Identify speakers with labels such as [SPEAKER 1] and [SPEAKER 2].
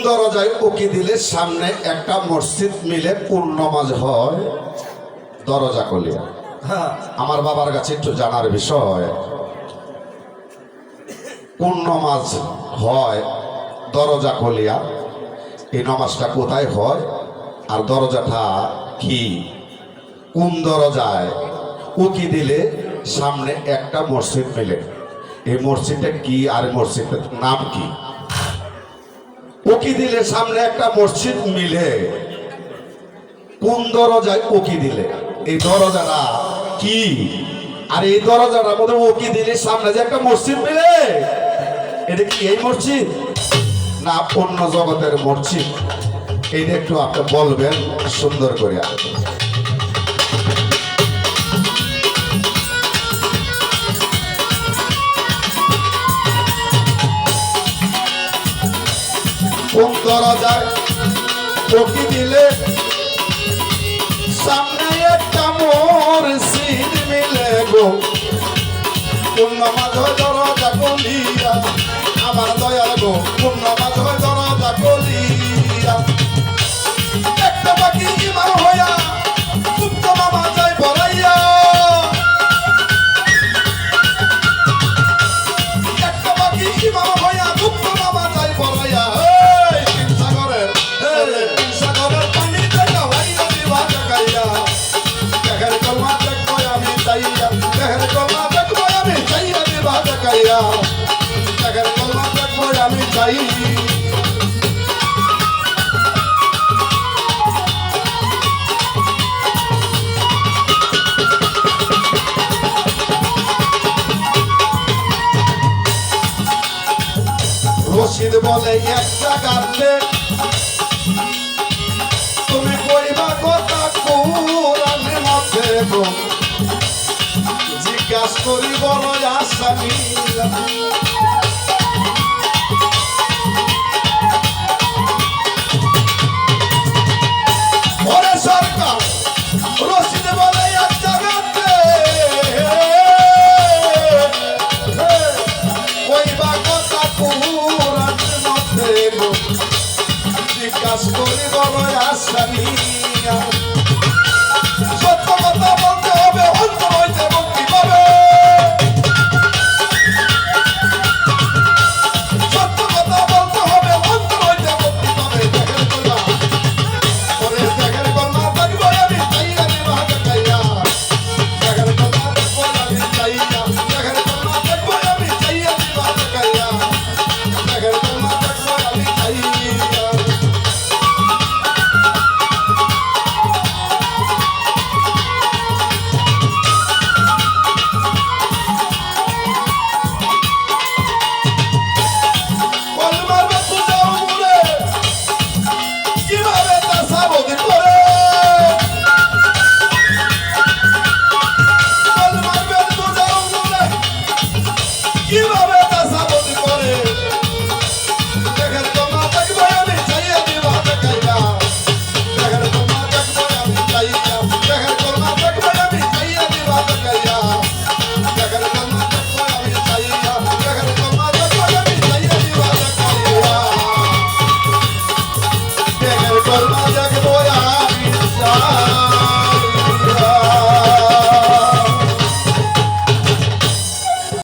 [SPEAKER 1] দরজায় উকি দিলে সামনে একটা মসজিদ মিলে কোন নামাজ হয়? দরজা কলিয়া। আমার বাবার কাছে একটু জানার বিষয়, কোন নামাজ হয় দরজা কলিয়া? এই নামাজটা কোথায় হয় আর দরজাটা কি? কোন দরজায় উকি দিলে সামনে একটা মসজিদ মিলে? এই মসজিদটা কি আর মসজিদের নাম কি? উকি দিলে সামনে একটা মসজিদ মিলে, কোন দরজায় উকি দিলে? এই দরজাটা কি? আর এই দরজাটার মধ্যে উকি দিলে সামনে যে একটা মসজিদ মিলে, এটা কি এই মসজিদ না অন্য জগতের মসজিদ? এইটা একটু আপনি বলবেন সুন্দর করে। কোন দরজায় উকি দিলে সামনে একটা মসজিদ মিলে গো? কোন নামাজ হয় দরজা কলিয়া? আমার দয়াল গো, কোন নামাজ হয় দরজা কলিয়া? একটা বাকি ইমাম হইয়া গুপ্ত নামাজ যায় পড়াইয়া, একটা বাকি ইমাম হইয়া গুপ্ত নামাজ যায় পড়াইয়া। তিন সাগরের পানি থেকে হইয়া দিবা জাগাইয়া, দেখের কলমা দেখবো আমি চাইয়া, দেখের কলমা দেখবো আমি চাইয়া দিবা জাগাইয়া, দেখের কলমা দেখবো আমি চাই। রশিদ বলে এক জায়গাতে তুমি কইবা কথা কোরআনের মধ্যে গো, জিজ্ঞাসা করি বড় আসামি। ওরে সরকার, রশিদ বলে এক জায়গাতে কইবা কথা কোরআনের মধ্যে গো, জিজ্ঞাসা করি বড় আসামি।